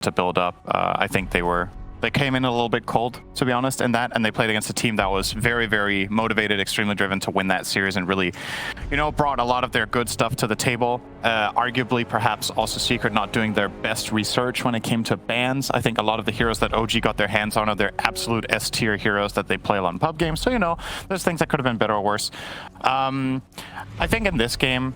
to build up. I think they came in a little bit cold, to be honest, in that, and they played against a team that was very, very motivated, extremely driven to win that series, and really, you know, brought a lot of their good stuff to the table. Arguably, perhaps also Secret not doing their best research when it came to bans. I think a lot of the heroes that OG got their hands on are their absolute S-tier heroes that they play a lot in pub games. So, you know, there's things that could have been better or worse. I think in this game,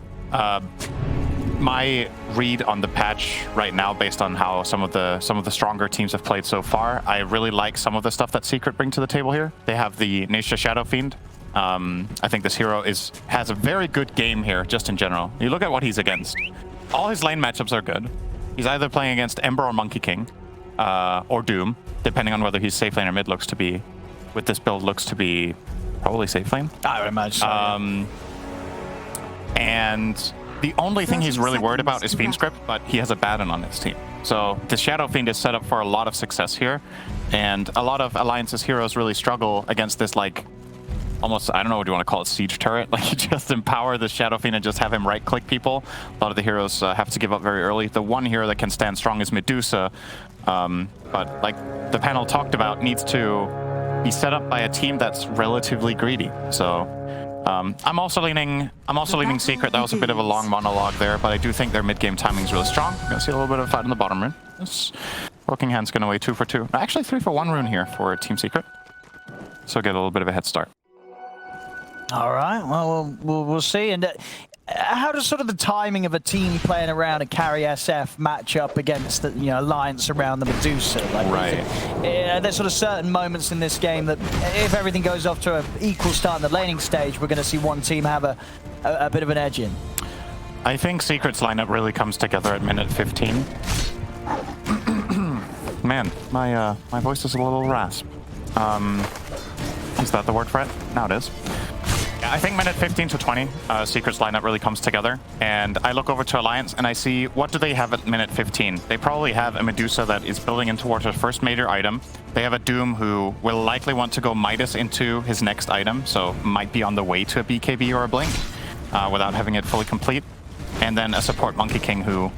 my read on the patch right now, based on how some of the stronger teams have played so far, I really like some of the stuff that Secret bring to the table here. They have the Nature Shadow Fiend. I think this hero has a very good game here, just in general. You look at what he's against. All his lane matchups are good. He's either playing against Ember or Monkey King, or Doom, depending on whether he's safe lane or mid. Looks to be, with this build, looks to be probably safe lane. I would imagine so, yeah. And the only thing he's really worried about is Fiend Script, but he has Abaddon on his team. So the Shadow Fiend is set up for a lot of success here, and a lot of Alliance's heroes really struggle against this, like, almost, I don't know what you want to call it, siege turret. Like, you just empower the Shadow Fiend and just have him right-click people. A lot of the heroes have to give up very early. The one hero that can stand strong is Medusa, but like the panel talked about, needs to be set up by a team that's relatively greedy. So I'm also leaning Secret. That was a bit of a long monologue there, but I do think their mid-game timing is really strong. We're gonna see a little bit of fight in the bottom rune. This Working Hand's gonna weigh 2 for 2. Actually 3 for 1 rune here for Team Secret. So get a little bit of a head start. All right, well, we'll see. And how does sort of the timing of a team playing around a carry SF match up against the alliance around the Medusa? Like, right. There's sort of certain moments in this game that if everything goes off to an equal start in the laning stage, we're going to see one team have a bit of an edge in. I think Secret's lineup really comes together at minute 15. Man, my voice is a little rasp. Is that the word for it? Now it is. Yeah, I think minute 15 to 20, Secret's lineup really comes together. And I look over to Alliance and I see, what do they have at minute 15? They probably have a Medusa that is building in towards her first major item. They have a Doom who will likely want to go Midas into his next item, so might be on the way to a BKB or a Blink without having it fully complete. And then a support Monkey King who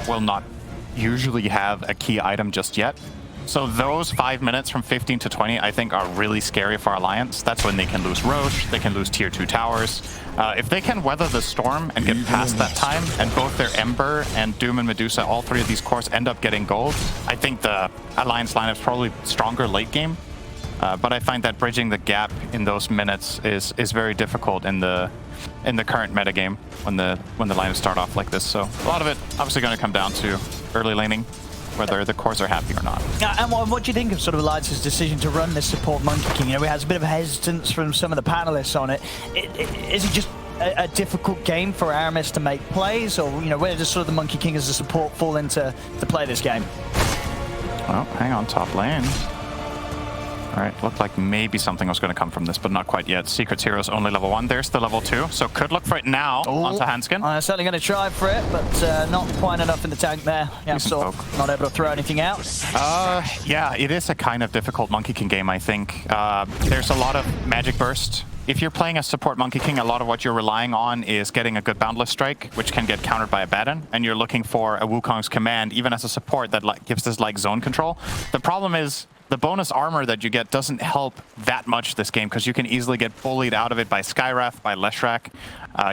will not usually have a key item just yet. So those 5 minutes from 15 to 20, I think, are really scary for Alliance. That's when they can lose Roche, they can lose tier 2 towers. If they can weather the storm and get past that time, and both their Ember and Doom and Medusa, all three of these cores end up getting gold, I think the Alliance lineup is probably stronger late game. But I find that bridging the gap in those minutes is very difficult in the current metagame when the lineups start off like this. So a lot of it obviously going to come down to early laning, whether the cores are happy or not. And what do you think of sort of Alliance's decision to run this support Monkey King? We had a bit of hesitance from some of the panelists on it. Is it just a difficult game for Aramis to make plays, or where does sort of the Monkey King as a support fall into to play this game? Well, hang on, top lane. All right, looked like maybe something was going to come from this, but not quite yet. Secret's hero's only level 1. There's the level 2, so could look for it now onto Hanskin. I'm certainly going to try for it, but not quite enough in the tank there. Yeah, so not able to throw anything out. Yeah, it is a kind of difficult Monkey King game, I think. There's a lot of magic burst. If you're playing a support Monkey King, a lot of what you're relying on is getting a good boundless strike, which can get countered by Abaddon, and you're looking for a Wukong's command, even as a support that gives this zone control. The problem is, the bonus armor that you get doesn't help that much this game, because you can easily get bullied out of it by Skywrath, by Leshrac,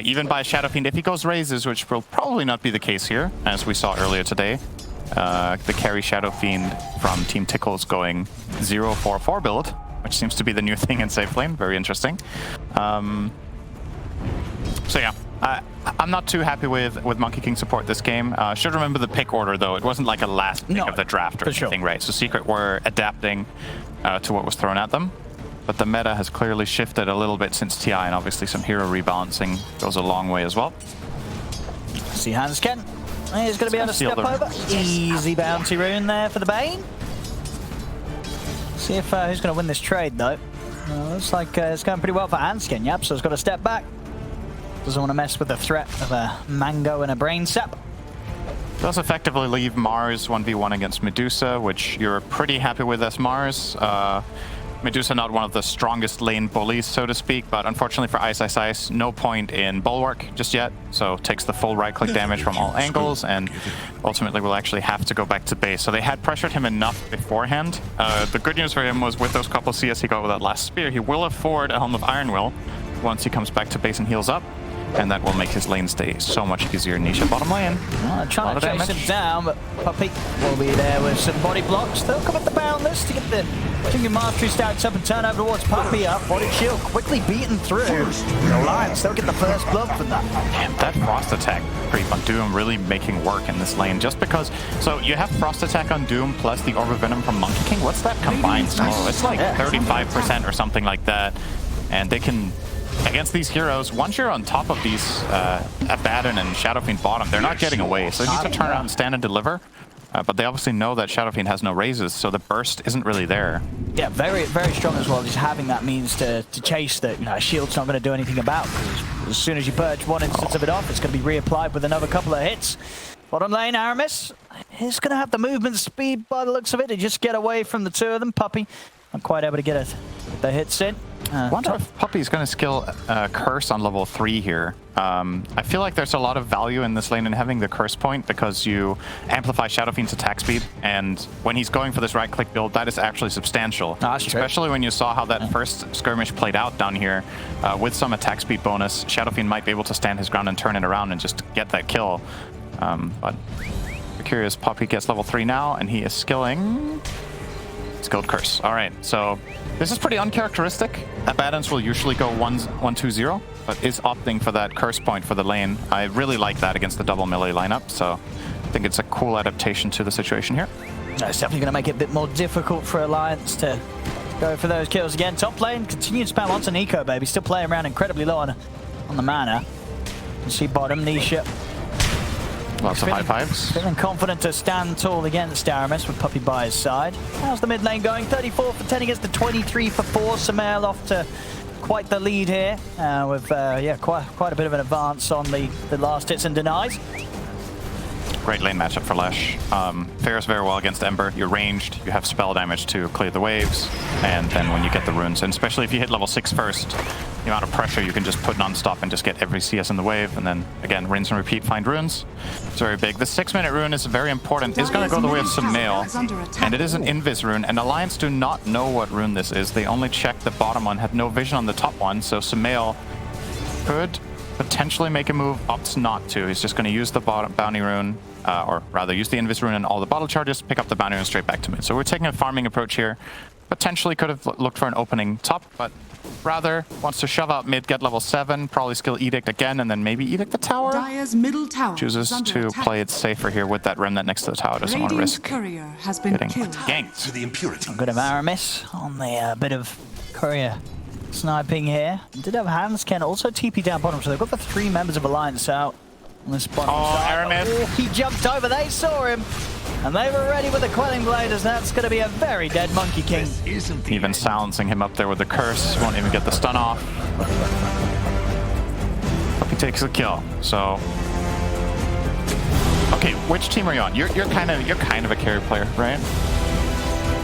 even by Shadow Fiend if he goes raises, which will probably not be the case here, as we saw earlier today. The carry Shadow Fiend from Team Tickle's going 0-4-4 build, which seems to be the new thing in safe lane. Very interesting. So yeah, I'm not too happy with Monkey King support this game. Should remember the pick order, though. It wasn't like a last pick of the draft or anything, right? So Secret were adapting to what was thrown at them. But the meta has clearly shifted a little bit since TI, and obviously some hero rebalancing goes a long way as well. See Hanskin. He's going to be able to step over. Easy bounty rune there for the Bane. See if who's going to win this trade, though. Looks like it's going pretty well for Hanskin. Yep, so he's got to step back. Doesn't want to mess with the threat of a Mango and a Brain Sap. Does effectively leave Mars 1v1 against Medusa, which you're pretty happy with as Mars. Medusa not one of the strongest lane bullies, so to speak, but unfortunately for Ice, no point in Bulwark just yet, so takes the full right-click damage from all angles, and ultimately will actually have to go back to base. So they had pressured him enough beforehand. The good news for him was with those couple CS he got with that last spear, he will afford a Helm of Iron Will once he comes back to base and heals up. And that will make his lane stay so much easier. Nisha bottom lane. Trying to chase him down, but Puppey will be there with some body blocks. They'll come at the boundless to get the Kingdom Mastery stacks up and turn over towards Puppey up. Body shield quickly beaten through. The Alliance, they'll get the first blood for that. Damn, that Frost attack creep on Doom really making work in this lane. Just because, so you have Frost attack on Doom plus the Orb of Venom from Monkey King. What's that combined? Oh, it's like 35% or something like that. And they can... Against these heroes, once you're on top of these Abaddon and Shadow Fiend bottom, they're not getting away. So they need to turn around and stand and deliver. But they obviously know that Shadow Fiend has no raises, so the burst isn't really there. Yeah, very, very strong as well. Just having that means to chase that, you know, a shield's not going to do anything about. As soon as you purge one instance of it off, it's going to be reapplied with another couple of hits. Bottom lane, Aramis is going to have the movement speed by the looks of it to just get away from the two of them. Puppey not quite able to get the hits in. Wonder if Puppey's going to skill Curse on level 3 here. I feel like there's a lot of value in this lane in having the Curse point because you amplify Shadow Fiend's attack speed, and when he's going for this right-click build, that is actually substantial. Especially when you saw how that first skirmish played out down here. With some attack speed bonus, Shadow Fiend might be able to stand his ground and turn it around and just get that kill. But we're curious, Puppey gets level 3 now, and he is skilling... Skilled Curse. All right, so this is pretty uncharacteristic. Abaddons will usually go 1-2-0, but is opting for that Curse point for the lane. I really like that against the double melee lineup, so I think it's a cool adaptation to the situation here. It's definitely going to make it a bit more difficult for Alliance to go for those kills again. Top lane, continued spam onto Nico, baby. Still playing around incredibly low on the mana. You see bottom, Nisha. Lots of high fives. Feeling confident to stand tall against Aramis with Puppey by his side. How's the mid lane going? 34 for 10 against the 23 for 4. Samael off to quite the lead here with yeah, quite a bit of an advance on the last hits and denies. Great lane matchup for Lesh. Fares very well against Ember. You're ranged, you have spell damage to clear the waves, and then when you get the runes, and especially if you hit level 6 first, the amount of pressure you can just put non-stop and just get every CS in the wave, and then again, rinse and repeat, find runes. It's very big. The 6-minute rune is very important. It's going to go the way of Samael, and it is an invis rune, and Alliance do not know what rune this is. They only checked the bottom one, had no vision on the top one, so Samael could potentially make a move, opts not to. He's just going to use the bounty rune, or rather use the invis rune and all the bottle charges, pick up the bounty rune straight back to mid. So we're taking a farming approach here. Potentially could have looked for an opening top, but rather wants to shove out mid, get level 7, probably skill Edict again, and then maybe Edict the tower. Dire's middle tower chooses to play it safer here with that remnant next to the tower. Doesn't want to risk courier has been getting killed. ganked. To the impurity. Good of Aramis on the bit of courier sniping here. Did have hands, can also TP down bottom, so they've got the 3 members of Alliance out on this bottom side. Aramis. Oh, he jumped over, they saw him, and they were ready with the Quelling Blade, as that's going to be a very dead Monkey King. Even silencing him up there with the curse, won't even get the stun off. Puppey takes the kill, so... Okay, which team are you on? You're kind of a carry player, right?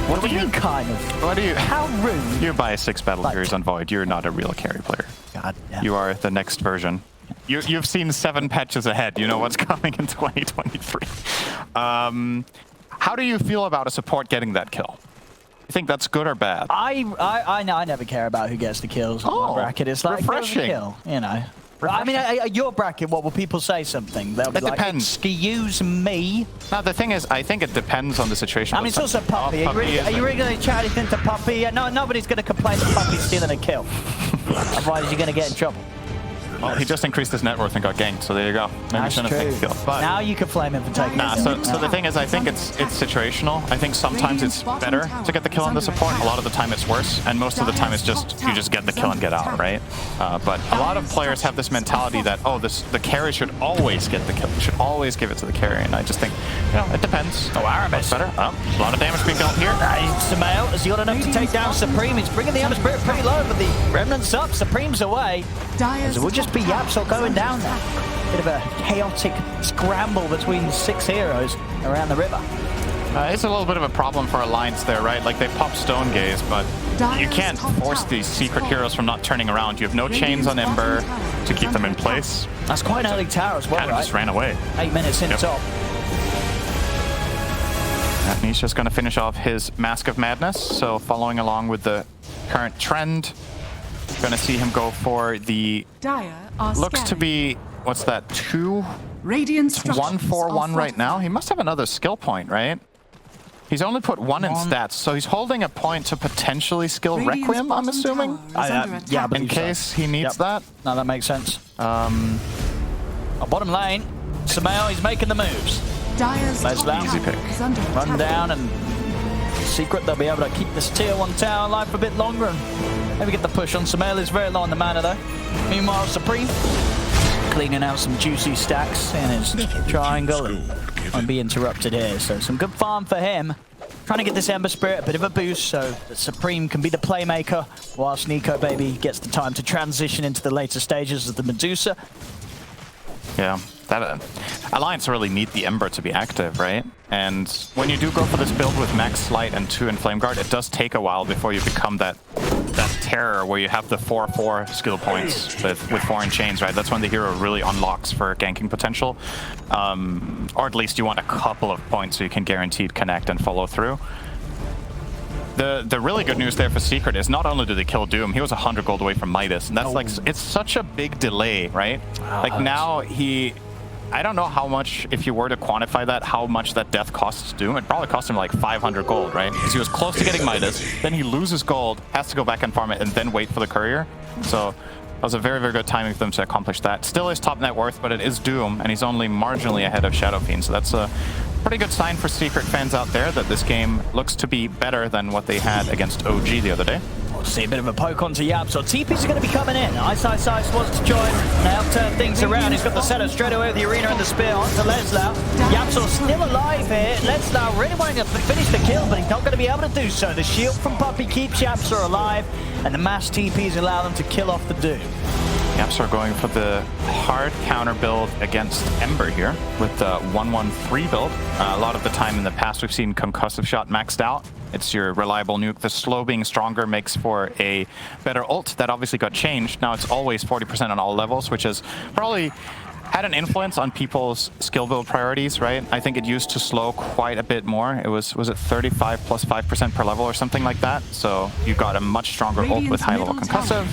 What do you mean, kind of? What do you... How rude. You buy 6 Battle Furies on Void, you're not a real carry player. God, yeah. You are the next version. You've seen 7 patches ahead. You know what's coming in 2023. How do you feel about a support getting that kill? You think that's good or bad? I know I never care about who gets the kills. My bracket is like refreshing. Kill, you know. I mean, your bracket, what will people say something? They'll be it like, depends. Excuse me. No, the thing is, I think it depends on the situation. I mean, it's also Puppey. Are you really going to chat anything to Puppey? No, nobody's going to complain that Puppey's stealing a kill. Otherwise, you're going to get in trouble. Well, he just increased his net worth and got ganked, so there you go. Maybe shouldn't have taken the kill. But now you can flame him for taking nah, so the thing is, I think it's situational. I think sometimes it's better to get the kill on the support. A lot of the time it's worse, and most of the time it's just you just get the kill and get out, right? But a lot of players have this mentality that, oh, the carry should always get the kill. Should always give it to the carry, and I just think, you know, it depends. Oh, Aramis. Better. A lot of damage being dealt here. Samael has got enough to take down Supreme. He's bringing the Ember Spirit pretty low, but the Remnant's up. Supreme's away. So it will just be Yapsol going down there. Bit of a chaotic scramble between 6 heroes around the river. It's a little bit of a problem for Alliance there, right? Like, they pop Stone Gaze, but you can't force these secret heroes from not turning around. You have no chains on Ember to keep them in place. That's quite an early tower as well, Kind of right? just ran away. 8 minutes in top. Nisha's going to finish off his Mask of Madness, so following along with the current trend, going to see him go for the... Looks to be, what's that, 1-4-1 right now? He must have another skill point, right? He's only put 1 in stats, so he's holding a point to potentially skill Requiem, I'm assuming? Yeah, in case he needs that. No, that makes sense. Bottom lane, Samael, he's making the moves. Nice easy pick. Run down and Secret, they'll be able to keep this tier 1 tower alive for a bit longer and maybe get the push on Samael. Is very low on the mana though. Meanwhile, Supreme cleaning out some juicy stacks in his triangle and won't be interrupted here. So some good farm for him. Trying to get this Ember Spirit a bit of a boost so that Supreme can be the playmaker whilst Nico Baby gets the time to transition into the later stages of the Medusa. Yeah, that Alliance really need the Ember to be active, right? And when you do go for this build with Max Slight and 2 in Flame Guard, it does take a while before you become that terror where you have the 4-4 skill points with 4 in chains, right? That's when the hero really unlocks for ganking potential. Or at least you want a couple of points so you can guaranteed connect and follow through. The really good news there for Secret is not only did they kill Doom, he was 100 gold away from Midas, and that's like, it's such a big delay, right? Like now I don't know how much, if you were to quantify that, how much that death costs Doom. It probably cost him like 500 gold, right? Because he was close to getting Midas, then he loses gold, has to go back and farm it, and then wait for the courier. So that was a very, very good timing for them to accomplish that. Still is top net worth, but it is Doom, and he's only marginally ahead of Shadow Fiend. So that's a pretty good sign for Secret fans out there that this game looks to be better than what they had against OG the other day. We'll see a bit of a poke onto Yab, so TPs are going to be coming in. Ice wants to join, now turn things around. He's got the setup straight away with the arena and the spear onto Leslau. Yapsor still alive here. Leslau really wanting to finish the kill, but he's not going to be able to do so. The shield from Puppey keeps Yapsor alive, and the mass TPs allow them to kill off the Doom. Yapsor going for the hard counter build against Ember here with the 1-1-3 build. A lot of the time in the past we've seen Concussive Shot maxed out. It's your reliable nuke. The slow being stronger makes for a better ult. That obviously got changed. Now it's always 40% on all levels, which has probably had an influence on people's skill build priorities, right? I think it used to slow quite a bit more. It was it 35 plus 5% per level or something like that? So you got a much stronger ult with high level concussive.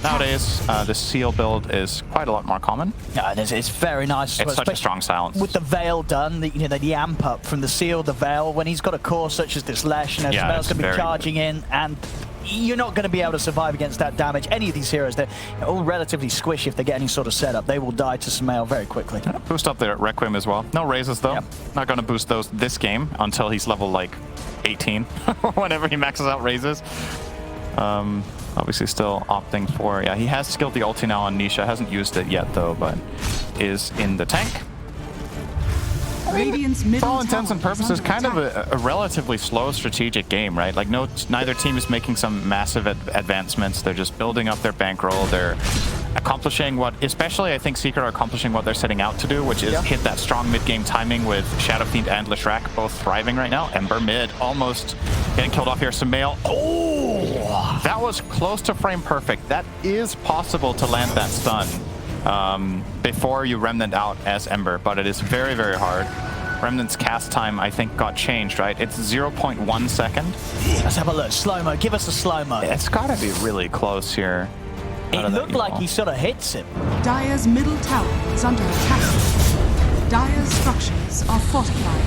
Nowadays, the seal build is quite a lot more common. Yeah, it's very nice. It's such a strong silence. With the Veil done, the amp up from the seal, the Veil, when he's got a core such as this Lesh, Smel's going to be charging in, and you're not going to be able to survive against that damage. Any of these heroes, they're all relatively squishy if they get any sort of setup. They will die to Samael very quickly. Boost up their Requiem as well. No raises though. Yep. Not going to boost those this game until he's level like 18 whenever he maxes out raises. Obviously still opting for, yeah, he has skilled the ulti now on Nisha. Hasn't used it yet though, but is in the tank. For all intents and purposes, kind of a relatively slow strategic game, right? Like neither team is making some massive advancements. They're just building up their bankroll. They're accomplishing what, especially I think Secret are accomplishing what they're setting out to do, which is hit that strong mid-game timing with Shadow Fiend and Leshrac both thriving right now. Ember mid, almost getting killed off here. Samael, oh! That was close to frame perfect. That is possible to land that stun before you Remnant out as Ember, but it is very, very hard. Remnant's cast time, I think, got changed, right? It's 0.1 second. Let's have a look. Slow-mo. Give us a slow-mo. It's got to be really close here. It looked like he sort of hits him. Dire's middle tower is under attack. Dire's structures are fortified.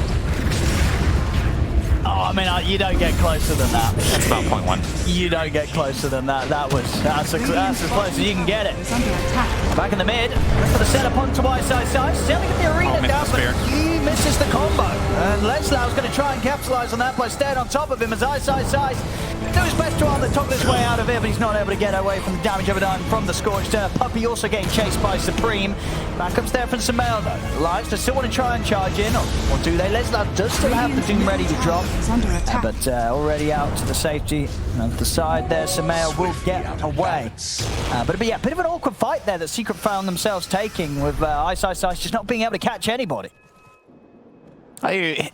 Oh, I mean, you don't get closer than that. That's about 0.1. You don't get closer than that. That's as close as you can get it. Back in the mid, for the setup onto Ice. Selling the arena down, but he misses the combo. And Leslau's going to try and capitalize on that by staying on top of him as Ice do his best to arm the top this way out of it, but he's not able to get away from the damage overdone from the Scorched Earth. Puppey also getting chased by Supreme. Backups there from Samael though. Lives, they still want to try and charge in, or do they? Leslau does still have the Doom ready to drop, but already out to the safety of the side there. Samael will get away. But yeah, a bit of an awkward fight there that Secret found themselves taking with Ice just not being able to catch anybody.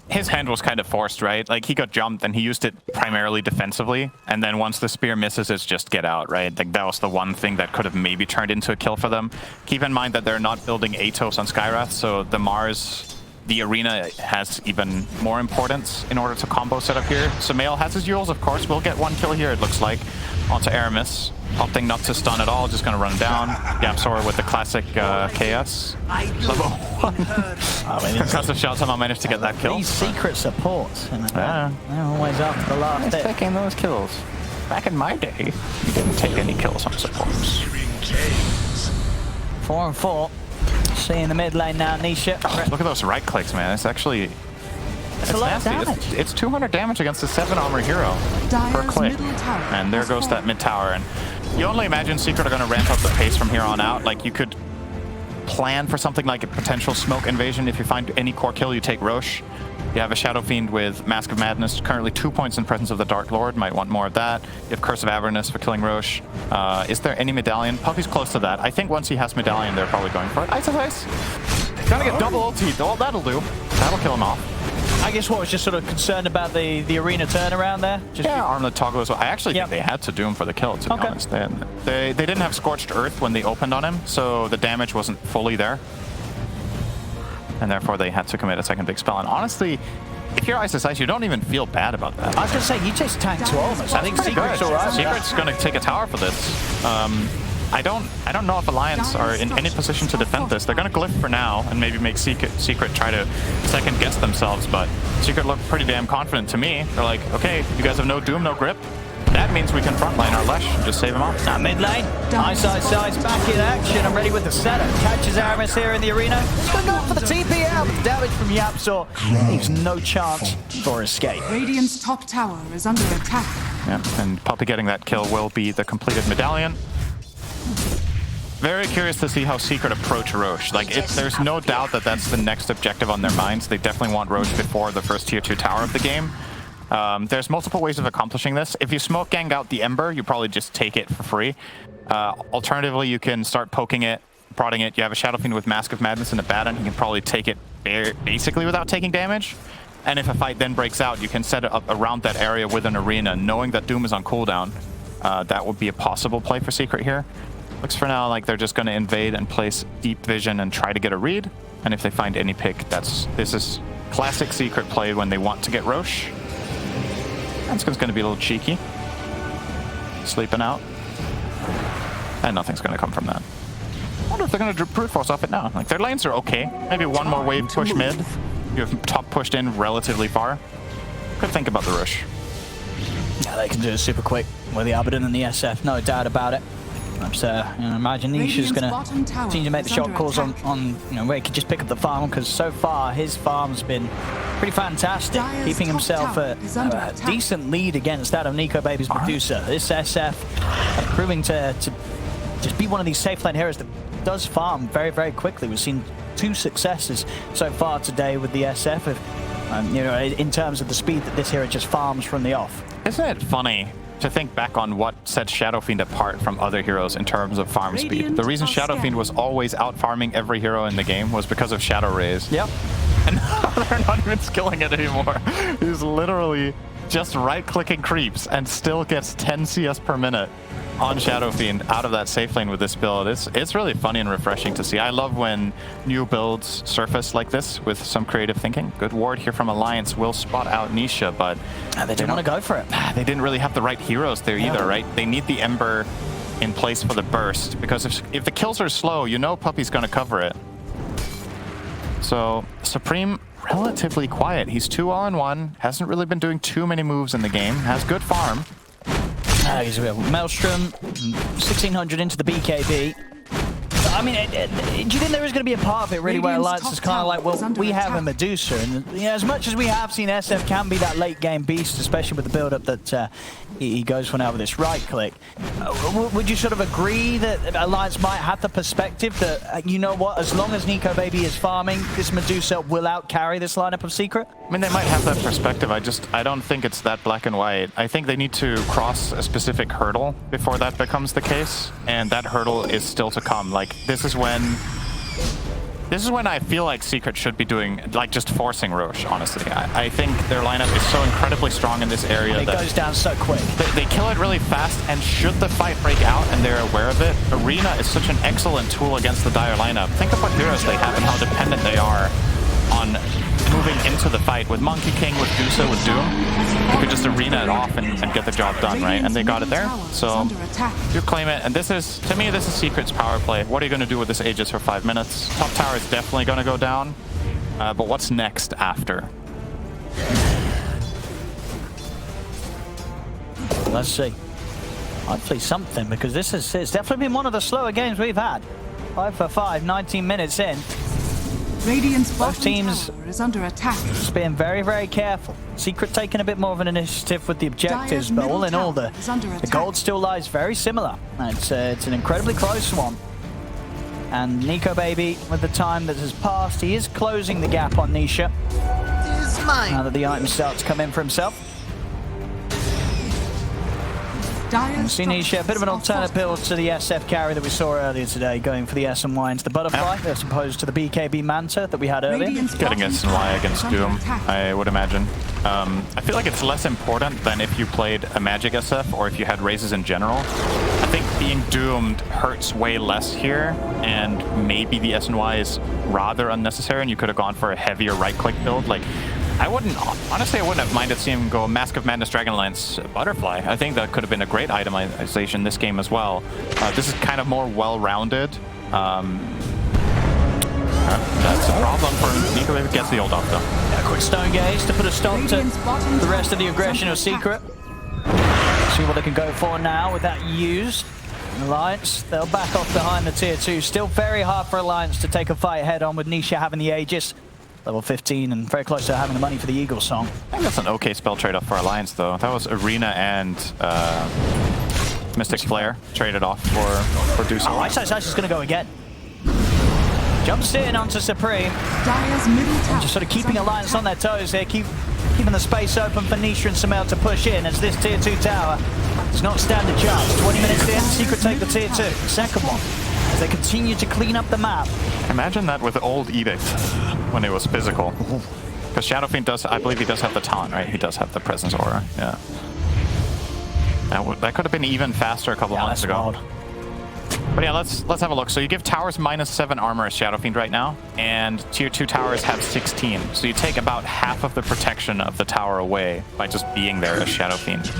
His hand was kind of forced, right? Like, he got jumped and he used it primarily defensively, and then once the spear misses, it's just get out, right? Like, that was the one thing that could have maybe turned into a kill for them. Keep in mind that they're not building Atos on Skywrath, so the Mars, the arena has even more importance in order to combo set up here. Sumail has his Euls, of course. We'll get one kill here, it looks like, onto Aramis. Opting not to stun at all, just gonna run down. Yapsor with the classic KS. Level 1. Concussive shot, somehow managed to get that kill. These secret supports, they're always after the last bit. Taking those kills. Back in my day, you didn't take any kills on supports. 4 and 4. See in the mid lane now, Nisha. Oh, look at those right clicks, man. It's actually... It's a lot of damage. It's 200 damage against a 7 armor hero per click. And there goes that mid tower. And you only imagine Secret are going to ramp up the pace from here on out. Like, you could plan for something like a potential smoke invasion. If you find any core kill, you take Roche. You have a Shadow Fiend with Mask of Madness, currently 2 points in presence of the Dark Lord. Might want more of that. You have Curse of Avernus for killing Roche. Is there any Medallion? Puppey's close to that. I think once he has Medallion, they're probably going for it. Ice. Gotta get double ulti. Well, that'll do. That'll kill him off. I guess what was just sort of concerned about the arena turnaround there? Just arm the toggle as well. I actually think they had to do him for the kill, to be honest. They didn't have Scorched Earth when they opened on him, so the damage wasn't fully there. And therefore they had to commit a second big spell. And honestly, if you're Ice, you don't even feel bad about that. I was going to say, you just tank to almost. I think Secret's alright. Secret's going to take a tower for this. I don't know if Alliance are in any position to defend this. They're going to glyph for now and maybe make Secret try to second guess themselves, but Secret look pretty damn confident to me. They're like, okay, you guys have no Doom, no grip. That means we can frontline our Lesh and just save him off. Now mid lane, Ice back in action. I'm ready with the setup. Catches Aramis here in the arena. He's going to go for the TP out. Damage from Yapsor leaves no chance for escape. Radiant's top tower is under attack. Yeah, and Puppey getting that kill will be the completed Medallion. Very curious to see how Secret approach Roche. Like, there's no doubt that that's the next objective on their minds. They definitely want Roche before the first tier 2 tower of the game. There's multiple ways of accomplishing this. If you smoke gang out the Ember, you probably just take it for free. Alternatively, you can start poking it, prodding it. You have a Shadow Fiend with Mask of Madness and Abaddon. You can probably take it basically without taking damage. And if a fight then breaks out, you can set it up around that area with an arena, knowing that Doom is on cooldown. That would be a possible play for Secret here. Looks for now like they're just going to invade and place Deep Vision and try to get a read. And if they find any pick, this is classic Secret play when they want to get Roche. That's going to be a little cheeky. Sleeping out. And nothing's going to come from that. I wonder if they're going to brute force off it now. Like, their lanes are okay. Maybe one more wave push mid. You have top pushed in relatively far. Could think about the Roche. Yeah, they can do it super quick with the Abaddon and the SF, no doubt about it. Imagine Nisha's going to continue to make the shot calls on where he could just pick up the farm, because so far his farm's been pretty fantastic, keeping himself a decent lead against that of Nico Baby's Medusa. This SF proving to just be one of these safe lane heroes that does farm very, very quickly. We've seen 2 successes so far today with the SF, in terms of the speed that this hero just farms from the off. Isn't it funny to think back on what set Shadow Fiend apart from other heroes in terms of farm speed? The reason Shadow Fiend was always out farming every hero in the game was because of Shadow Rays. Yep. And now they're not even skilling it anymore. He's literally just right-clicking creeps and still gets 10 CS per minute on Shadow Fiend out of that safe lane with this build. It's really funny and refreshing to see. I love when new builds surface like this with some creative thinking. Good ward here from Alliance will spot out Nisha, but they didn't want to go for it. They didn't really have the right heroes there either, right? They need the Ember in place for the burst, because if the kills are slow, you know Puppey's going to cover it. So Supreme, relatively quiet. He's 2 all-in-1, hasn't really been doing too many moves in the game, has good farm. He's a Maelstrom, 1600 into the BKB. I mean, do you think there is going to be a part of it really where Alliance is kind of like, well, we have a Medusa, and as much as we have seen SF can be that late game beast, especially with the build up that he goes for now with this right click, would you sort of agree that Alliance might have the perspective that, you know what, as long as Nico Baby is farming, this Medusa will out-carry this lineup of Secret? I mean, they might have that perspective. I don't think it's that black and white. I think they need to cross a specific hurdle before that becomes the case, and that hurdle is still to come. Like, this is when This is when I feel like Secret should be doing, like, just forcing Roche, honestly. I think their lineup is so incredibly strong in this area It that goes down so quick. they kill it really fast, and should the fight break out and they're aware of it, Arena is such an excellent tool against the Dire lineup. Think of what heroes they have and how dependent they are on moving into the fight. With Monkey King, with Medusa, with Doom, you could just Arena it off and get the job done, right? And they got it there, so you claim it. And this is, to me, this is Secret's power play. What are you going to do with this Aegis for 5 minutes? Top tower is definitely going to go down, but what's next after? Let's see. Hopefully something, because this is, it's definitely been one of the slower games we've had. 5 for 5, 19 minutes in. Radiant's Both bottom teams tower is under attack. just being very, very careful. Secret taking a bit more of an initiative with the objectives, but all in all, the gold still lies very similar. It's an incredibly close one. And Nico Baby, with the time that has passed, he is closing the gap on Nisha. Now that the items start to come in for himself. And see Nisha, a bit of an alternate build to the SF carry that we saw earlier today, going for the S&Y into the Butterfly, as opposed to the BKB Manta that we had earlier. Getting S&Y against Doom, I would imagine. I feel like it's less important than if you played a Magic SF or if you had raises in general. I think being doomed hurts way less here, and maybe the S&Y is rather unnecessary, and you could have gone for a heavier right-click build. Like, I wouldn't, honestly, I wouldn't have minded seeing him go Mask of Madness Dragonlance Butterfly. I think that could have been a great itemization this game as well. This is kind of more well-rounded. That's a problem for Nico if he gets the ult off, though. Yeah, quick stone gaze to put a stop to the rest of the aggression of Secret. See what they can go for now with that used. Alliance, they'll back off behind the tier 2. Still very hard for Alliance to take a fight head on with Nisha having the Aegis. Level 15 and very close to having the money for the Eagle song. I think that's an okay spell trade-off for Alliance, though. That was Arena and Mystic Flare traded off for Deuce. Oh, Ice just going to go again. Jumps in onto Supreme. Dire's middle tower Just sort of keeping Alliance on their toes here, keeping the space open for Nisha and Samel to push in as this tier 2 tower does not stand a chance. 20 minutes in, Secret take the tier 2. Second one, as they continue to clean up the map. Imagine that with old Edict when it was physical. Because Shadow Fiend does, I believe he does have the taunt, right? He does have the presence aura, yeah. That could have been even faster a couple months ago. Wild. But yeah, let's have a look. So you give towers -7 armor as Shadow Fiend right now, and tier 2 towers have 16. So you take about half of the protection of the tower away by just being there as Shadow Fiend.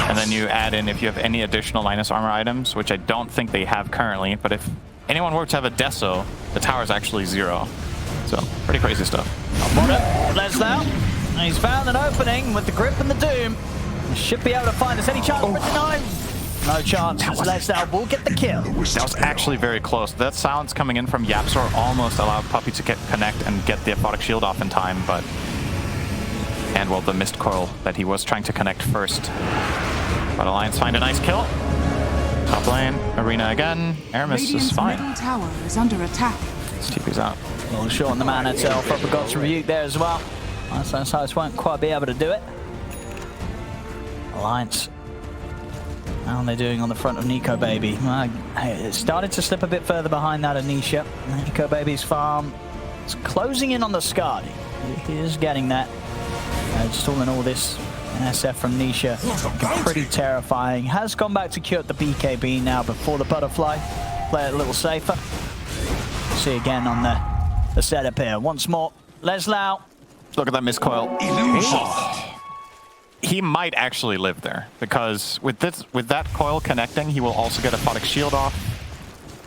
And then you add in if you have any additional minus armor items, which I don't think they have currently, but if anyone were to have a Deso, the tower is actually 0. So pretty crazy stuff. Leslie, he's found an opening with the grip and the doom. He should be able to find us. Any chance for denial? No chance. Leslie will get the kill. That was actually very close. That sounds coming in from Yapsor almost allowed Puppey to connect and get the Aphotic Shield off in time, but... And, well, the Mist Coil that he was trying to connect first. But Alliance find a nice kill. Top lane, Arena again. Aramis is fine. Middle tower is under attack. TP's out. A little short on the mana itself. Proper God's Rebuke there as well. Size won't quite be able to do it. Alliance. How are they doing on the front of Nico Baby? It started to slip a bit further behind that Anisha. Nico Baby's farm is closing in on the Skadi. He is getting that. Just all in all, this SF from Nisha pretty terrifying. Has gone back to cure the BKB now before the Butterfly. Play it a little safer. See again on the setup here. Once more, Leslie. Look at that miscoil. He might actually live there, because with that coil connecting, he will also get a Aphotic Shield off,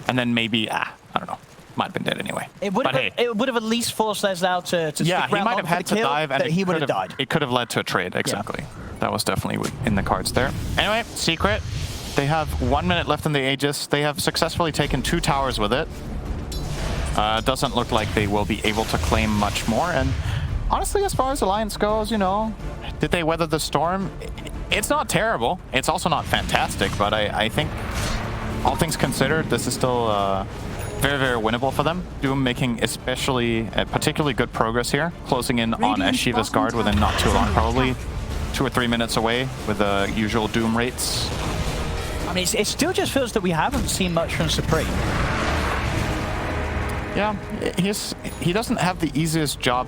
and then maybe, I don't know, might have been dead anyway. It would have at least forced Leslie to yeah, he might have had to dive, and he would have died. It could have led to a trade, exactly. Yeah. That was definitely in the cards there. Anyway, Secret, they have 1 minute left in the Aegis. They have successfully taken 2 towers with it. Doesn't look like they will be able to claim much more, and honestly, as far as Alliance goes, you know, did they weather the storm? It's not terrible. It's also not fantastic, but I think, all things considered, this is still very, very winnable for them. Doom making particularly good progress here, closing in on Shiva's guard within not too long, probably 2 or 3 minutes away with the usual Doom rates. I mean, it still just feels that we haven't seen much from Supreme. Yeah, he doesn't have the easiest job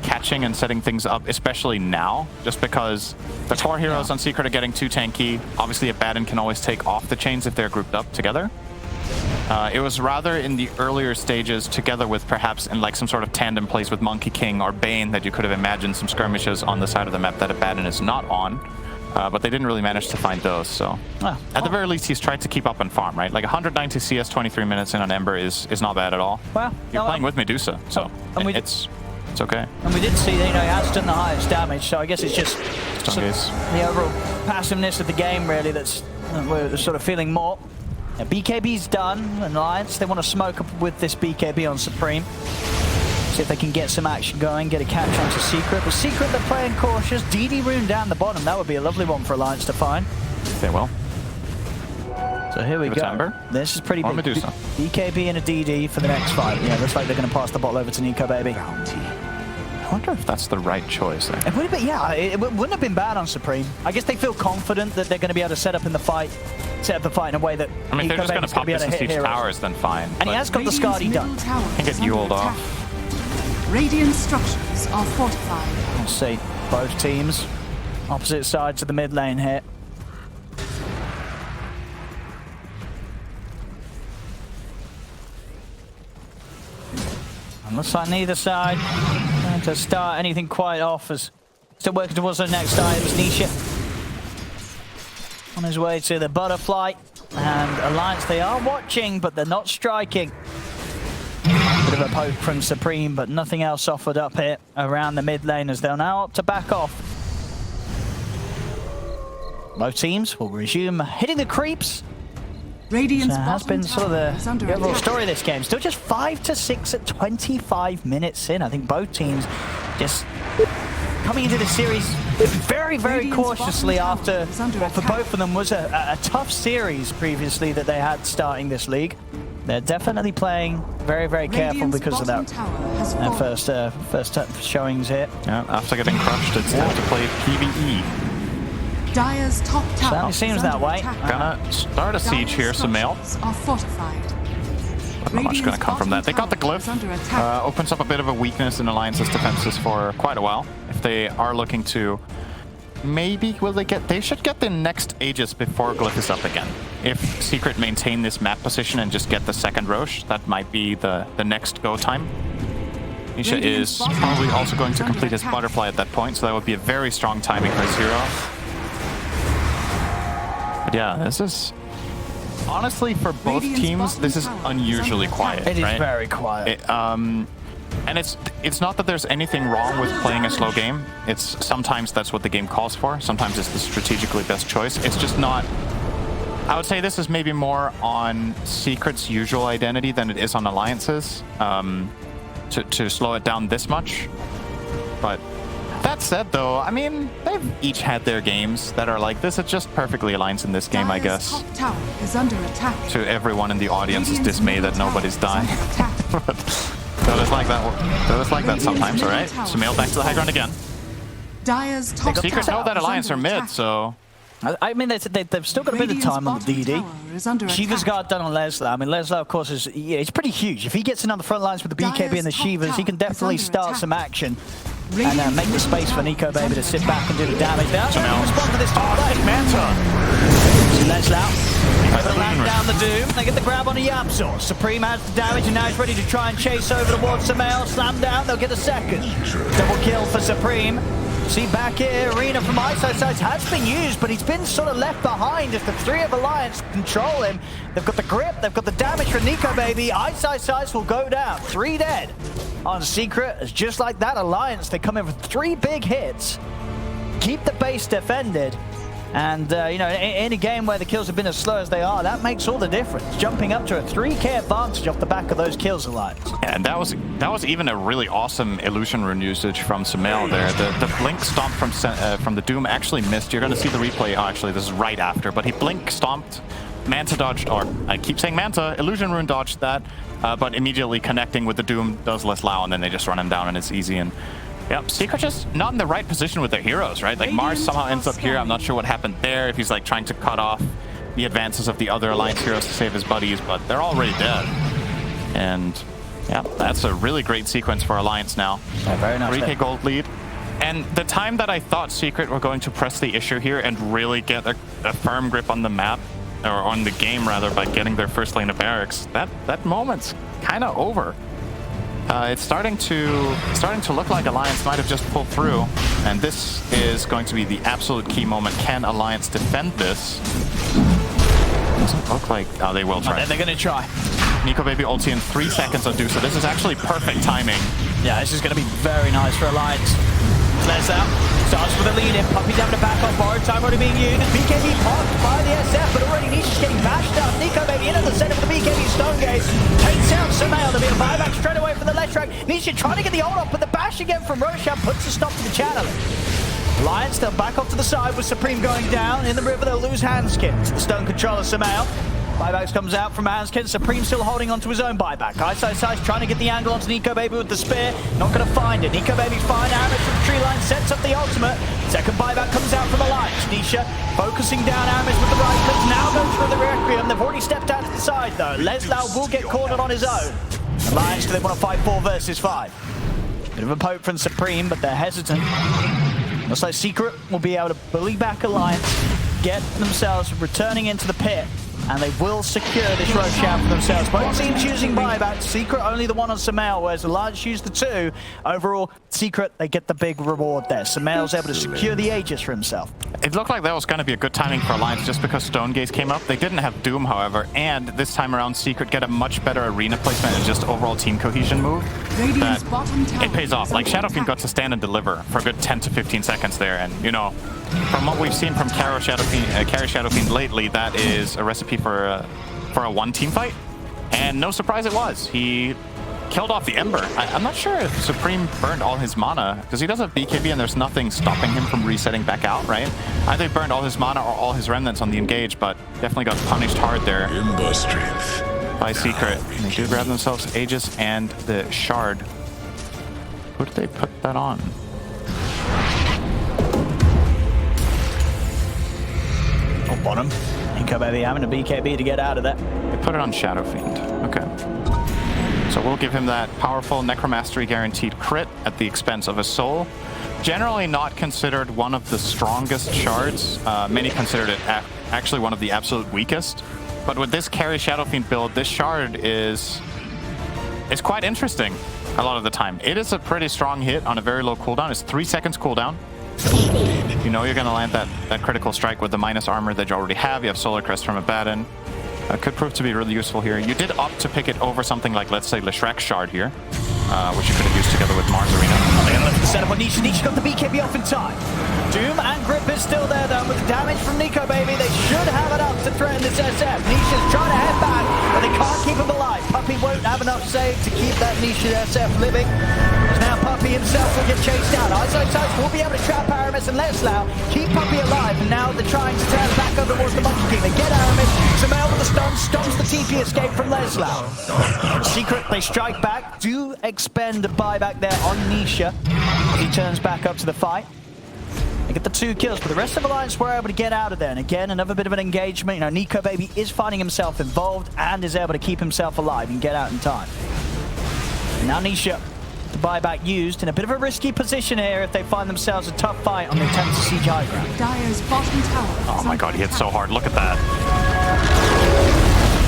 catching and setting things up, especially now, just because the core heroes on Secret are getting too tanky. Obviously, Abaddon can always take off the chains if they're grouped up together. It was rather in the earlier stages, together with perhaps in like some sort of tandem plays with Monkey King or Bane, that you could have imagined some skirmishes on the side of the map that Abaddon is not on. But they didn't really manage to find those, so... At the very least, he's tried to keep up on farm, right? Like 190 CS, 23 minutes in on Ember is not bad at all. Well, you're playing with Medusa, so it's okay. And we did see that, he has done the highest damage, so I guess it's just the overall passiveness of the game, really, that's we're sort of feeling more. Now, BKB's done, and Alliance, they want to smoke up with this BKB on Supreme. See if they can get some action going, get a catch onto Secret. But Secret, they're playing cautious. DD rune down the bottom. That would be a lovely one for Alliance to find. They will. So here we go. Ember. This is pretty big. Medusa. BKB and a DD for the next fight. Yeah, looks like they're going to pass the ball over to Nico, baby. I wonder if that's the right choice there. It would have been, yeah, it wouldn't have been bad on Supreme. I guess they feel confident that they're going to be able to set up the fight in a way that I mean, if they're just going to pop this and siege towers, then fine. And he has got the Skadi done. Can get Yuled off. Radiant structures are fortified. Let's see, both teams, opposite sides of the mid lane here. And looks like neither side to start anything quite off, as still working towards the next items. Nisha on his way to the butterfly, and Alliance, they are watching, but they're not striking. Bit of a poke from Supreme, but nothing else offered up here around the mid lane, as they'll now opt to back off. Both teams will resume hitting the creeps. Radiant's So it has been sort of the overall story of this game. Still just 5-6 at 25 minutes in. I think both teams just coming into the series very, very cautiously after what for both of them was a tough series previously that they had starting this league. They're definitely playing very, very careful because of that first showings here. Yeah, after getting crushed, it's time to play PvE. Dyer's top tower Certainly seems that way. Gonna start a siege here, Sumail. Are fortified. Not much gonna come from that. They got the glyph. Opens up a bit of a weakness in Alliance's defenses for quite a while. If they are looking to... Maybe will they get... They should get the next Aegis before glyph is up again. If Secret maintain this map position and just get the second Roche, that might be the next go time. Nisha is probably also going to complete his butterfly at that point, so that would be a very strong timing for his hero. But yeah, this is... Honestly, for both teams, this is unusually quiet, It is right? very quiet. And it's not that there's anything wrong with playing a slow game. It's sometimes that's what the game calls for. Sometimes it's the strategically best choice. It's just not... I would say this is maybe more on Secret's usual identity than it is on Alliance's, to slow it down this much. But that said, though, I mean, they've each had their games that are like this. It's just perfectly Alliance in this game, I guess. Top tower is under attack. To everyone in the audience's dismay that nobody's dying. So it's like that sometimes, alright? Sumail back to the high ground again. Dyer's top Secret know that Alliance are mid, so... I mean, they've still got a bit of time on the DD. Shiva's got done on Leslar. I mean, Leslar, of course, is it's pretty huge. If he gets in on the front lines with the BKB and the Shivas, he can definitely start some action and make the space for Nico Baby to sit back and do the damage. Now, respond to this top lane. Manta! Leslar, they land down the Doom. They get the grab on a Yabzor. Supreme has the damage, and now he's ready to try and chase over towards Sumail. Slam down, they'll get a second. Double kill for Supreme. See back here, Arena from Eyesight has been used, but he's been sort of left behind as the three of Alliance control him. They've got the grip, they've got the damage for Nico Baby. Eyesight will go down, 3 dead. On Secret, it's just like that Alliance, they come in with 3 big hits, keep the base defended, and you know, in a game where the kills have been as slow as they are, that makes all the difference. Jumping up to a 3k advantage off the back of those kills, Alliance. Yeah, and that was even a really awesome illusion rune usage from Sumail there. The blink stomp from the Doom actually missed. You're going to see the replay. Oh, actually, this is right after, but he blink stomped. Manta dodged, or I keep saying Manta, illusion rune dodged that, but immediately connecting with the Doom does less Lao, and then they just run him down, and it's easy. And yep, Secret just not in the right position with their heroes, right? Like Mars somehow ends up here. I'm not sure what happened there, if he's like trying to cut off the advances of the other Alliance heroes to save his buddies, but they're already dead. And Yeah, that's a really great sequence for Alliance now. Yeah, very nice. 3k gold lead. And the time that I thought Secret were going to press the issue here and really get a firm grip on the map, or on the game rather, by getting their first lane of barracks, that moment's kind of over. It's starting to look like Alliance might have just pulled through, and this is going to be the absolute key moment. Can Alliance defend this? Doesn't look like... Oh, they will try. They're going to try. Nico Baby ulti in 3 seconds on Medusa. This is actually perfect timing. Yeah, this is going to be very nice for Alliance. There's out. Starts with a lead in. Puppey's having to back off. Borrowed time already being used. BKB popped by the SF, but already Nisha's getting bashed up. Nico Baby into the center for the BKB Stone Gate. Takes out Sumail. There'll be a buyback straight away from the left track. Nisha trying to get the ult off, but the bash again from Roshan puts a stop to the channeling. Alliance, they'll back off to the side with Supreme going down. In the river, they'll lose Handskins. The Stone controller Sumail. Buybacks comes out from Handskins. Supreme still holding onto his own buyback. Ice trying to get the angle onto Nico Baby with the spear. Not going to find it. Nico Baby's fine. Aramis from the tree line sets up the ultimate. Second buyback comes out from Alliance. Nisha focusing down Aramis with the right click. Now goes for the Requiem. They've already stepped out to the side though. Leslau will get cornered on his own. Alliance, they want to fight 4 versus 5. Bit of a poke from Supreme, but they're hesitant. Looks like Secret will be able to bully back Alliance, get themselves returning into the pit, and they will secure this Roshan for themselves. Both teams using buybacks. Secret only the one on Sumail, whereas Alliance use the 2. Overall, Secret, they get the big reward there. Sumail's able to secure the Aegis for himself. It looked like that was going to be a good timing for Alliance just because Stone Gaze came up. They didn't have Doom, however, and this time around Secret get a much better arena placement and just overall team cohesion move. It pays off. Like Shadowfiend got to stand and deliver for a good 10 to 15 seconds there, and you know, from what we've seen from Carry Shadowfiend lately, that is a recipe for a one-team fight. And no surprise it was. He killed off the Ember. I'm not sure if Supreme burned all his mana, because he does have BKB and there's nothing stopping him from resetting back out, right? Either he burned all his mana or all his remnants on the engage, but definitely got punished hard there Ember strength by Secret. And they do grab themselves Aegis and the Shard. Who did they put that on? Oh, bottom. Nico Baby having a BKB to get out of that. They put it on Shadowfiend. Okay. So we'll give him that powerful Necromastery guaranteed crit at the expense of a soul. Generally not considered one of the strongest shards. Many considered it actually one of the absolute weakest. But with this Carry Shadowfiend build, this shard is quite interesting a lot of the time. It is a pretty strong hit on a very low cooldown. It's 3 seconds cooldown. You know you're going to land that critical strike with the minus armor that you already have. You have Solar Crest from Abaddon. Could prove to be really useful here. You did opt to pick it over something like, let's say, Leshrac Shard here, which you could have used together with Mars Arena. They're going to look for the setup on Nisha. Nisha got the BKB off in time. Doom and Grip is still there, though, with the damage from Nico Baby. They should have enough to threaten this SF. Nisha's trying to head back, but they can't keep him alive. Puppey won't have enough save to keep that Nisha SF living. As now Puppey himself will get chased down. Eyesight will be able to trap Aramis and Leslau, keep Puppey alive, and now they're trying to turn back over towards the Monkey King. They get Aramis. Sumail with the stun, stops the TP escape from Leslau. Secret, they strike back, do expend a buyback there on Nisha as he turns back up to the fight. They get the 2 kills, but the rest of Alliance were able to get out of there. And again, another bit of an engagement. You know, Nico Baby is finding himself involved and is able to keep himself alive and get out in time. And now Nisha, the buyback used in a bit of a risky position here if they find themselves a tough fight on the attempt to siege high ground. Dire's bottom tower. Oh my god, he hit so hard. Look at that.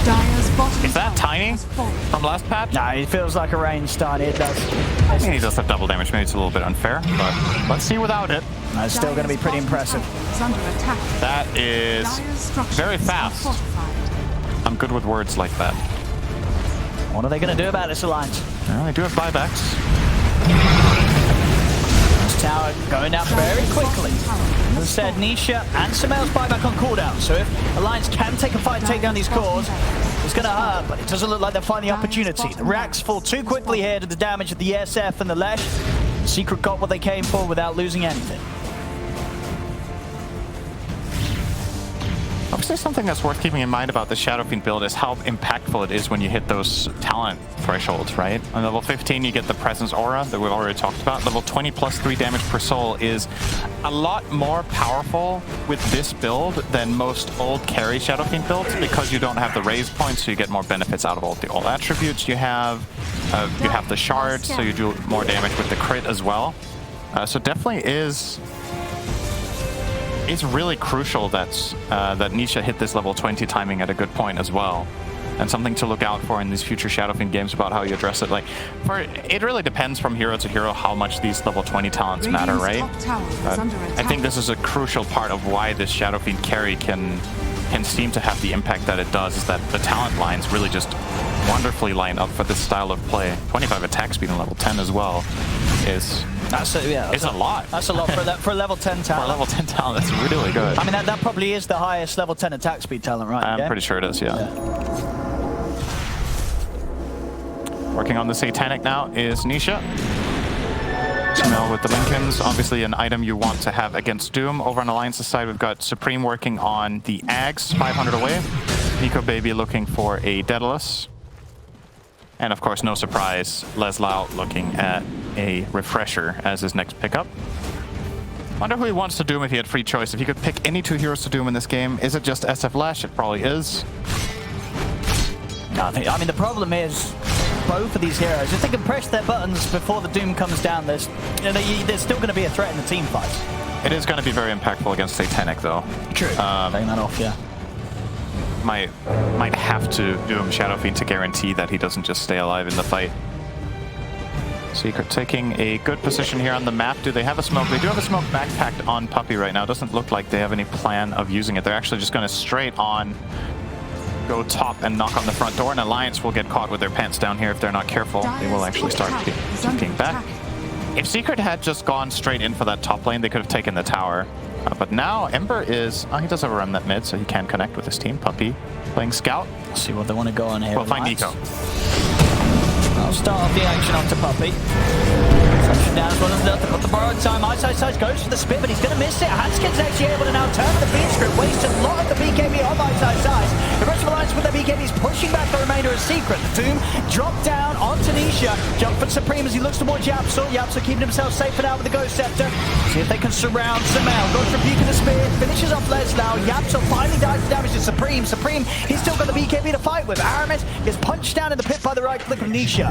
Dire's bottom Is that tower tiny has fallen. from last patch? Nah, it feels like a range stun. It does. I mean, he does have double damage. Maybe it's a little bit unfair, but let's see without it. It's still going to be pretty impressive. Is under attack. That is Dire's structures very are fast. fortified. I'm good with words like that. What are they going to do about this Alliance? Well, they do have buybacks. This tower going down very quickly. As I said, Nisha and Sumail's buyback on cooldown. So if Alliance can take a fight and take down these cores, it's going to hurt, but it doesn't look like they'll find the opportunity. The reacts fall too quickly here to the damage of the SF and the Lesh. Secret got what they came for without losing anything. actually something that's worth keeping in mind about the Shadow Fiend build is how impactful it is when you hit those talent thresholds, right? On level 15, you get the Presence Aura that we've already talked about. Level 20 plus 3 damage per soul is a lot more powerful with this build than most old carry Shadow Fiend builds because you don't have the raise points, so you get more benefits out of all the attributes you have. You have the shards, so you do more damage with the crit as well. So definitely is... It's really crucial that Nisha hit this level 20 timing at a good point as well. And something to look out for in these future Shadow Fiend games about how you address it. Like, it really depends from hero to hero how much these level 20 talents matter, right? I think this is a crucial part of why this Shadow Fiend carry can seem to have the impact that it does, is that the talent lines really just wonderfully line up for this style of play. 25 attack speed on level 10 as well is... That's a lot. That's a lot for a level 10 talent. For a level 10 talent, that's really good. I mean, that probably is the highest level 10 attack speed talent, right? I'm pretty sure it is, yeah. Working on the Satanic now is Nisha. Smell with the Lincolns, obviously an item you want to have against Doom. Over on Alliance's side, we've got Supreme working on the Ags, 500 away. Nico Baby looking for a Daedalus. And of course, no surprise, Leslau looking at a Refresher as his next pickup. Wonder who he wants to Doom if he had free choice. If he could pick any 2 heroes to Doom in this game, is it just SF Lash? It probably is. I mean, the problem is both of these heroes, if they can press their buttons before the Doom comes down, there's still going to be a threat in the team fights. It is going to be very impactful against Satanic, though. True. Taking that off, yeah. Might have to Doom Shadow Fiend to guarantee that he doesn't just stay alive in the fight. Secret taking a good position here on the map. Do they have a smoke? They do have a smoke backpacked on Puppey right now. Doesn't look like they have any plan of using it. They're actually just going to straight on go top and knock on the front door, and Alliance will get caught with their pants down here if they're not careful. They will actually start peeking back. If Secret had just gone straight in for that top lane, they could have taken the tower. But now Ember is... he does have a remnant mid, so he can connect with his team. Puppey playing Scout. Let's see what they want to go on here. We'll find Nico. I'll start off the action onto Puppey. Touching down as well as nothing. Got the borrowed time. Eyesight goes for the spin, but he's going to miss it. Hanskin's actually able to now turn the feed script. Wasted a lot of the BKB on Eyesight. The rest of Alliance with their BKBs pushing back the remainder of Secret. The Doom dropped down onto Nisha. Jump for Supreme as he looks towards Yapsel. Yapsel keeping himself safe for now with the Ghost Scepter. See if they can surround Samel. Goes for Rebuke of the Spear. Finishes off Leslau. Yapsel finally dies to damage to Supreme. He's still got the BKB to fight with. Aramis gets punched down in the pit by the right click of Nisha.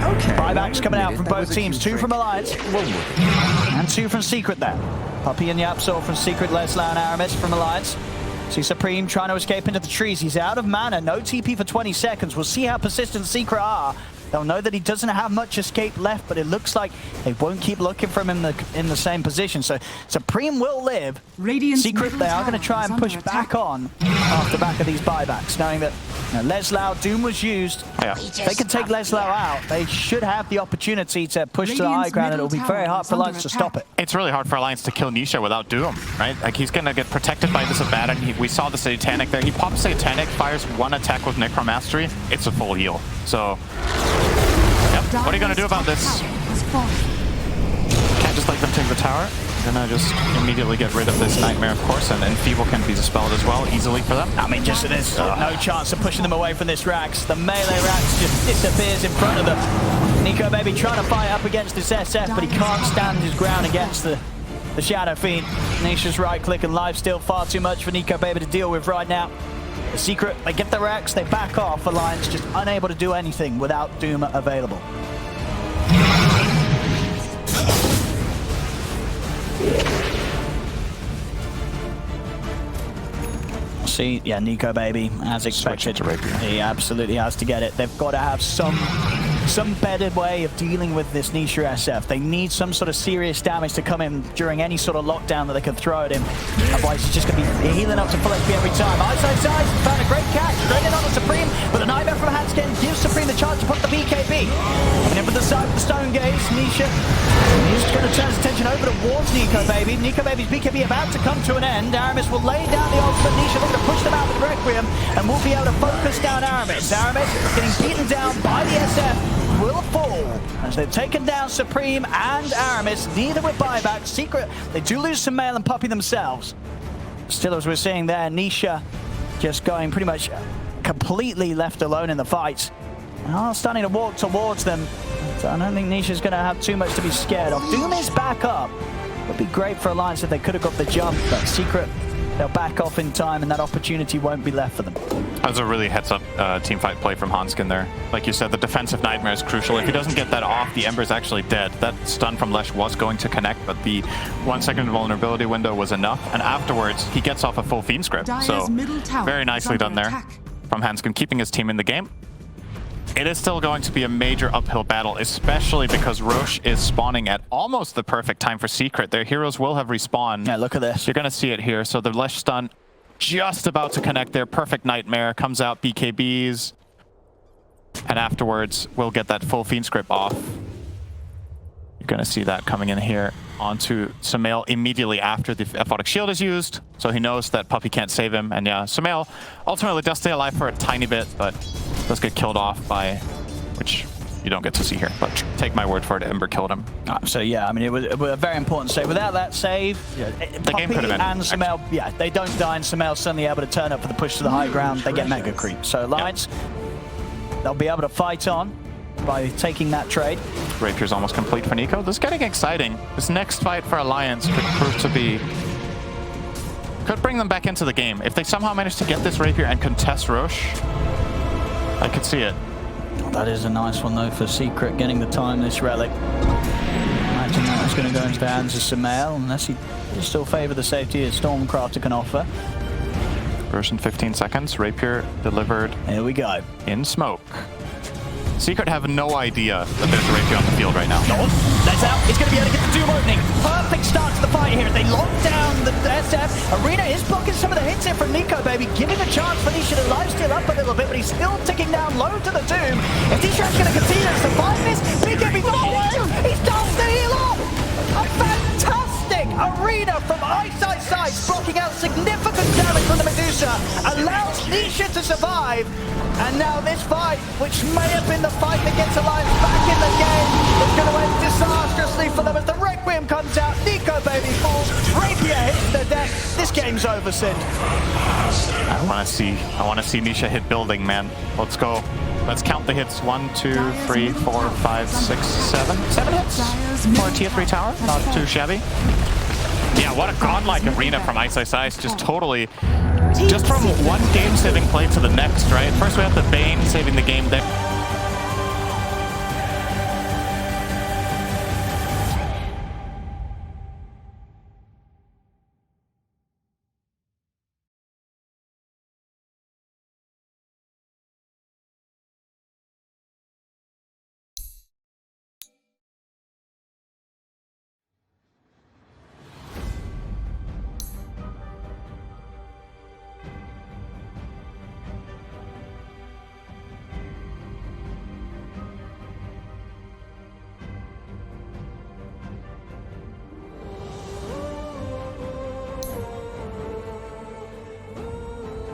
Okay. Buybacks coming out from both teams. 2 from Alliance and 2 from Secret there. Puppey and Yapsel from Secret, Leslau and Aramis from Alliance. See Supreme trying to escape into the trees. He's out of mana. No TP for 20 seconds. We'll see how persistent Secret are. They'll know that he doesn't have much escape left, but it looks like they won't keep looking for him in the same position. So Supreme will live. Secret, they are going to try and push back on off the back of these buybacks, knowing that Leslau, Doom was used. Yeah. If they can take Leslau out, they should have the opportunity to push to the high ground, and it'll be very hard for Alliance to stop it. It's really hard for Alliance to kill Nisha without Doom, right? Like, he's going to get protected by this Abaddon. We saw the Satanic there. He pops Satanic, fires 1 attack with Necromastery. It's a full heal. So, yep. What are you going to do about this? Can't just let them take the tower. Gonna just immediately get rid of this Nightmare, of course, and Enfeeble can be dispelled as well, easily for them. I mean, just there's no chance of pushing them away from this Rax. The melee Rax just disappears in front of them. Nico Baby trying to fight up against this SF, but he can't stand his ground against the Shadow Fiend. Nisha's right click and life still far too much for Nico Baby to deal with right now. The Secret, they get the Rax, they back off. Alliance just unable to do anything without Doom available. See, yeah, Nico Baby, as expected, he absolutely has to get it. They've got to have some better way of dealing with this Nisha SF. They need some sort of serious damage to come in during any sort of lockdown that they can throw at him. Otherwise, he's just going to be healing up to full HP every time. Eyesight found a great catch, straight in on the Supreme, but a Nightmare from Hanskin gives Supreme the chance to put the BKB. Coming in from the side with the Stone Gaze, Nisha, he's going to turn his attention over towards Nico Baby. Nico Baby's BKB about to come to an end. Aramis will lay down the ultimate. Nisha looking to push them out with Requiem, and we'll be able to focus down Aramis. Aramis getting beaten down by the SF. Will fall as they've taken down Supreme and Aramis, neither with buyback. Secret, they do lose some Mail and Puppey themselves. Still, as we're seeing there, Nisha just going pretty much completely left alone in the fights. Now starting to walk towards them. So I don't think Nisha's going to have too much to be scared of. Doom is back up. Would be great for Alliance if they could have got the jump, but Secret, they'll back off in time and that opportunity won't be left for them. That was a really heads-up teamfight play from Hanskin there. Like you said, the defensive nightmare is crucial. If he doesn't get that off, the Ember's actually dead. That stun from Lesh was going to connect, but the 1 second vulnerability window was enough. And afterwards, he gets off a full Fiend script. So very nicely done there from Hanskin, keeping his team in the game. It is still going to be a major uphill battle, especially because Roche is spawning at almost the perfect time for Secret. Their heroes will have respawned. Yeah, look at this. You're going to see it here. So the Lesh stun just about to connect there. Perfect nightmare. Comes out BKBs. And afterwards, we'll get that full Fiend script off. You're going to see that coming in here onto Sumail immediately after the Aphotic Shield is used. So he knows that Puppey can't save him. And yeah, Sumail ultimately does stay alive for a tiny bit, but does get killed off by, which you don't get to see here, but take my word for it, Ember killed him. So yeah, I mean, it was a very important save. Without that save, the game could have been. And Sumail, yeah, they don't die, and Sumail's suddenly able to turn up for the push to the high ground. They get mega creep. So Alliance, they'll be able to fight on by taking that trade. Rapier's almost complete for Nico. This is getting exciting. This next fight for Alliance could prove to be... could bring them back into the game. If they somehow manage to get this Rapier and contest Roche, I could see it. Oh, that is a nice one, though, for Secret, getting the Timeless Relic. Imagine that was going to go into the hands of Sumail, unless he still favour the safety that Stormcrafter can offer. Roche in 15 seconds. Rapier delivered. Here we go. In smoke. Secret have no idea that there's a Rapier on the field right now. That's out. It's going to be able to get the Doom opening. Perfect start to the fight here. They lock down the SF. Arena is blocking some of the hits here from Nico, baby. Giving a chance for Nisha to lifesteal up a little bit, but he's still ticking down low to the Doom. If Nisha's going to continue to survive this, BKB's not away. He's done the heal off. A fantastic Arena from Eyesight Sights, blocking out significant damage from the Medusa. Allows Nisha to survive. And now this fight, which may have been the fight that gets Alliance back in the game, is going to end disastrously for them as the Requiem comes out. Nico, baby, falls. Rapier hits the deck. This game's over, Sid. I want to see Nisha hit building, man. Let's go. Let's count the hits. 1, 2, 3, 4, 5, 6, 7. 7 hits for a tier 3 tower. Not too shabby. Yeah, what a godlike Arena from Ice. Just totally... just from one game saving play to the next, right? First we have the Bane saving the game, then